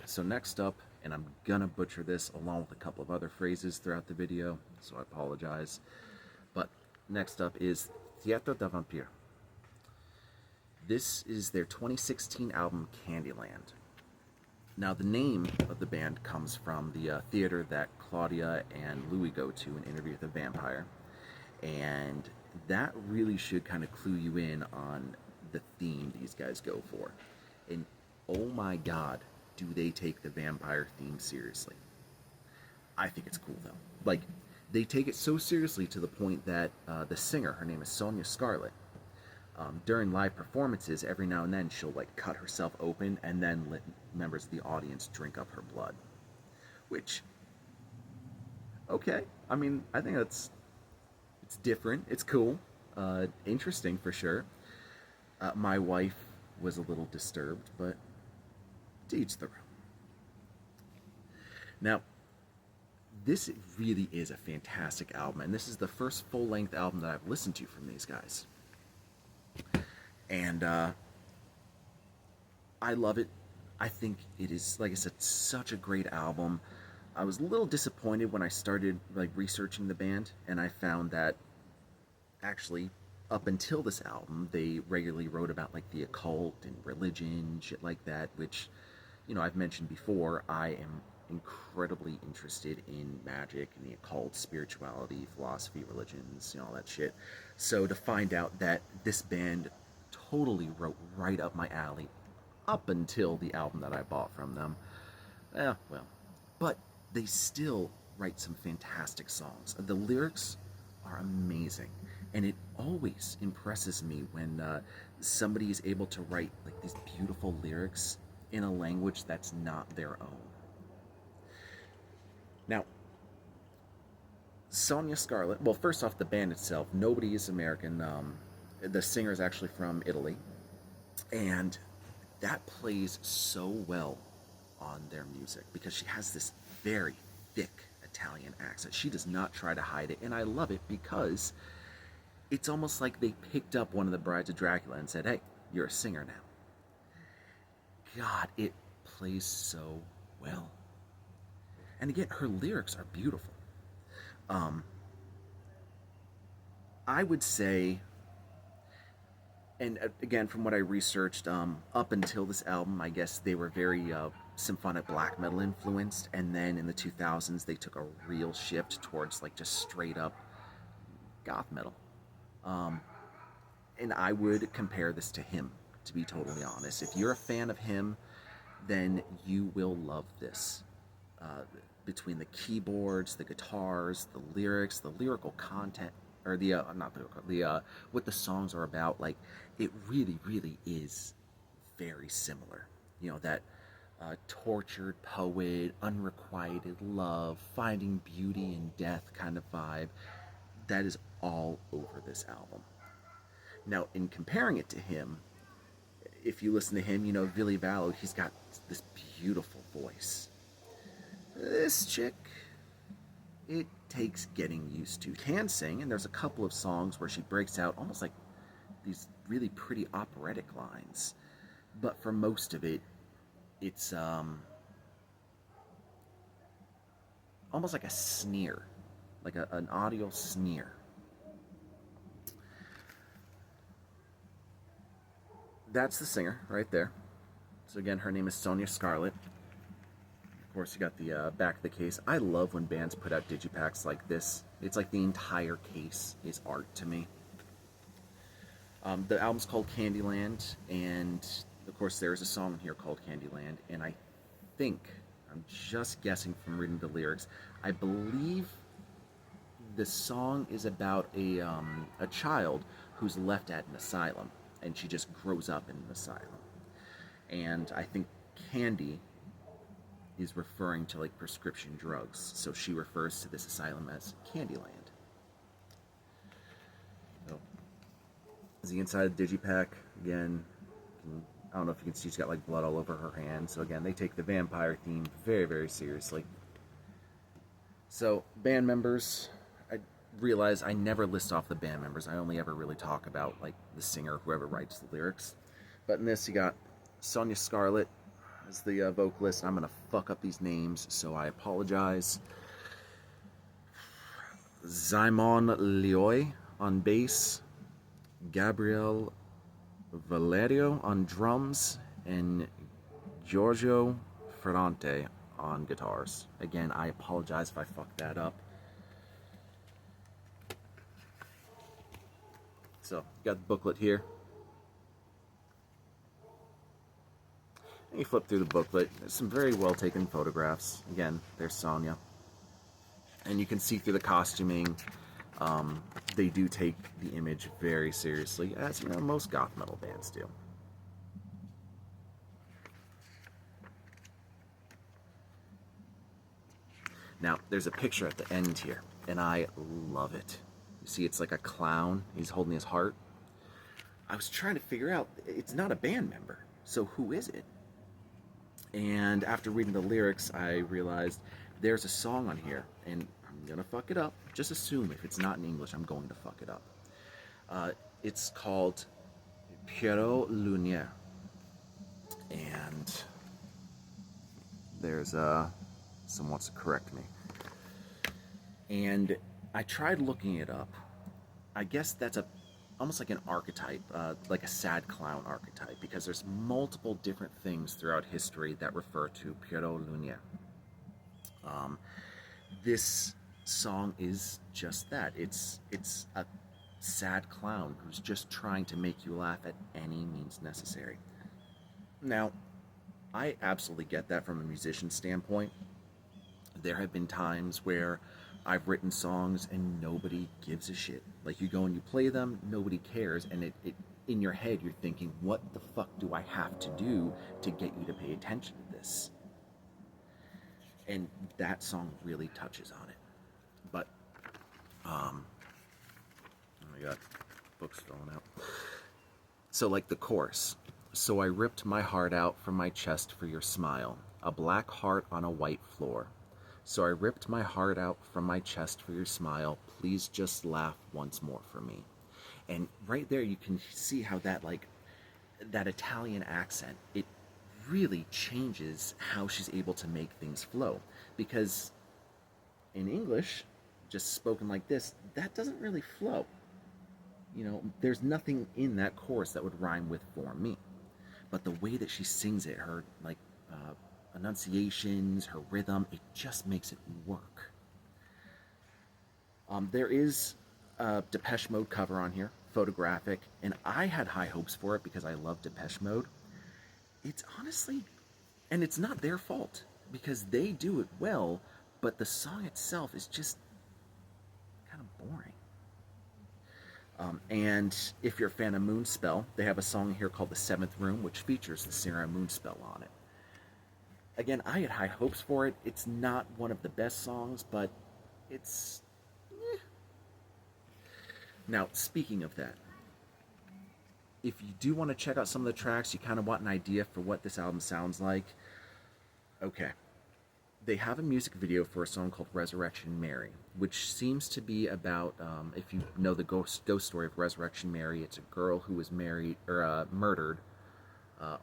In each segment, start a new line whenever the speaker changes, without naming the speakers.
So next up, and I'm gonna butcher this along with a couple of other phrases throughout the video, so I apologize. But next up is Theatre de Vampire. This is their 2016 album Candyland. Now the name of the band comes from the theater that Claudia and Louis go to in Interview with a Vampire. And that really should kind of clue you in on the theme these guys go for. And oh my god, do they take the vampire theme seriously. I think it's cool though. Like, they take it so seriously to the point that the singer, her name is Sonia Scarlett, during live performances, every now and then she'll like cut herself open and then let members of the audience drink up her blood. Which, okay, I mean, I think it's different, it's cool, interesting for sure. My wife was a little disturbed, but to each their own. Now, this really is a fantastic album, and this is the first full-length album that I've listened to from these guys. And I love it. I think it is, like I said, such a great album. I was a little disappointed when I started like researching the band, and I found that actually up until this album they regularly wrote about like the occult and religion, shit like that, which, you know, I've mentioned before. I am incredibly interested in magic and the occult, spirituality, philosophy, religions, you know, all that shit. So to find out that this band totally wrote right up my alley up until the album that I bought from them, well, but they still write some fantastic songs. The lyrics are amazing, and it always impresses me when somebody is able to write like these beautiful lyrics in a language that's not their own. Now, Sonia Scarlett, well, first off, the band itself, nobody is American. The singer is actually from Italy, and that plays so well on their music because she has this very thick Italian accent. She does not try to hide it, and I love it because it's almost like they picked up one of the Brides of Dracula and said, hey, you're a singer now. God, it plays so well. And again, her lyrics are beautiful. I would say, and again, from what I researched, up until this album, I guess they were very symphonic black metal influenced, and then in the 2000s, they took a real shift towards like just straight up goth metal. And I would compare this to him, to be totally honest. If you're a fan of him, then you will love this. Between the keyboards, the guitars, the lyrics, the lyrical content, or the not the what the songs are about, like, it really, really is very similar. You know, that tortured poet, unrequited love, finding beauty in death kind of vibe. That is all over this album. Now, in comparing it to him, if you listen to him, you know, Billy Ballard, he's got this beautiful voice. This chick, it takes getting used to. She can sing, and there's a couple of songs where she breaks out almost like these really pretty operatic lines. But for most of it, it's almost like a sneer, like an audio sneer. That's the singer right there. So again, her name is Sonia Scarlett. Of course, you got the back of the case. I love when bands put out digipacks like this. It's like the entire case is art to me. The album's called Candyland, and of course there's a song here called Candyland, and I think, I'm just guessing from reading the lyrics, I believe the song is about a child who's left at an asylum, and she just grows up in an asylum. And I think Candy is referring to like prescription drugs, so she refers to this asylum as Candyland. So, the inside of the digipack, again, I don't know if you can see, she's got like blood all over her hand. So again, they take the vampire theme very, very seriously. So, band members, I realize I never list off the band members. I only ever really talk about like the singer, whoever writes the lyrics. But in this, you got Sonia Scarlett is the vocalist. I'm gonna fuck up these names, so I apologize. Simon Lioy on bass, Gabriel Valerio on drums, and Giorgio Ferrante on guitars. Again, I apologize if I fucked that up. So, you got the booklet here. And you flip through the booklet. There's some very well taken photographs. Again, there's Sonia. And you can see through the costuming, they do take the image very seriously, as you know most goth metal bands do. Now, there's a picture at the end here, and I love it. You see, it's like a clown. He's holding his heart. I was trying to figure out, it's not a band member, so who is it? And after reading the lyrics, I realized there's a song on here, and I'm gonna fuck it up. Just assume if it's not in English, I'm going to fuck it up. It's called Pierrot Lumière, and there's someone wants to correct me. And I tried looking it up. I guess that's almost like an archetype, like a sad clown archetype, because there's multiple different things throughout history that refer to Pierrot Lumière. This song is just that. It's a sad clown who's just trying to make you laugh at any means necessary. Now, I absolutely get that from a musician standpoint. There have been times where I've written songs and nobody gives a shit. Like, you go and you play them, nobody cares, and it in your head you're thinking, what the fuck do I have to do to get you to pay attention to this? And that song really touches on it. But, oh my god, book's falling out. So, like the chorus. So I ripped my heart out from my chest for your smile, a black heart on a white floor. So I ripped my heart out from my chest for your smile, please just laugh once more for me. And right there you can see how that, like, that Italian accent, it really changes how she's able to make things flow. Because in English, just spoken like this, that doesn't really flow. You know, there's nothing in that chorus that would rhyme with for me. But the way that she sings it, her, like, enunciations, her rhythm, it just makes it work. There is a Depeche Mode cover on here, photographic, and I had high hopes for it because I love Depeche Mode. It's honestly, and it's not their fault, because they do it well, but the song itself is just kind of boring. And if you're a fan of Moonspell, they have a song here called The Seventh Room, which features the singer Moonspell on it. Again, I had high hopes for it. It's not one of the best songs, but it's... Now, speaking of that, if you do want to check out some of the tracks, you kind of want an idea for what this album sounds like, okay. They have a music video for a song called Resurrection Mary, which seems to be about, if you know the ghost story of Resurrection Mary, it's a girl who was married, or murdered,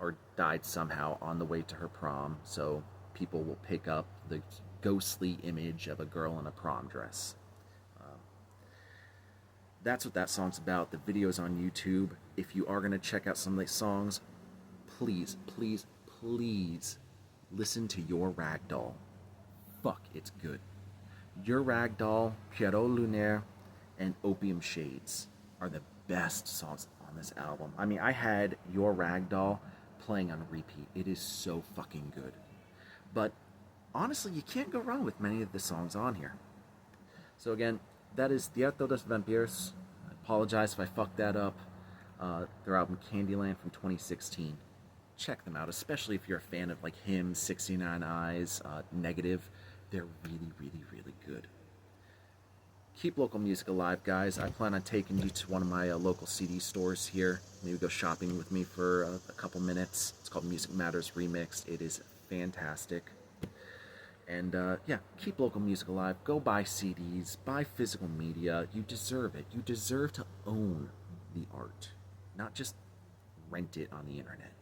or died somehow on the way to her prom, so people will pick up the ghostly image of a girl in a prom dress. That's what that song's about. The video's on YouTube. If you are going to check out some of these songs, please, please, please listen to Your Ragdoll. Fuck, it's good. Your Ragdoll, Pierrot Lumière, and Opium Shades are the best songs on this album. I mean, I had Your Ragdoll playing on repeat. It is so fucking good. But honestly, you can't go wrong with many of the songs on here. So again, that is Teatro dos Vampiros. I apologize if I fucked that up. Their album Candyland from 2016. Check them out, especially if you're a fan of like Him, 69 Eyes, Negative. They're really, really, really good. Keep local music alive, guys. I plan on taking you to one of my local CD stores here. Maybe go shopping with me for a couple minutes. It's called Music Matters Remixed. It is fantastic. And yeah, keep local music alive. Go buy CDs, buy physical media. You deserve it. You deserve to own the art, not just rent it on the internet.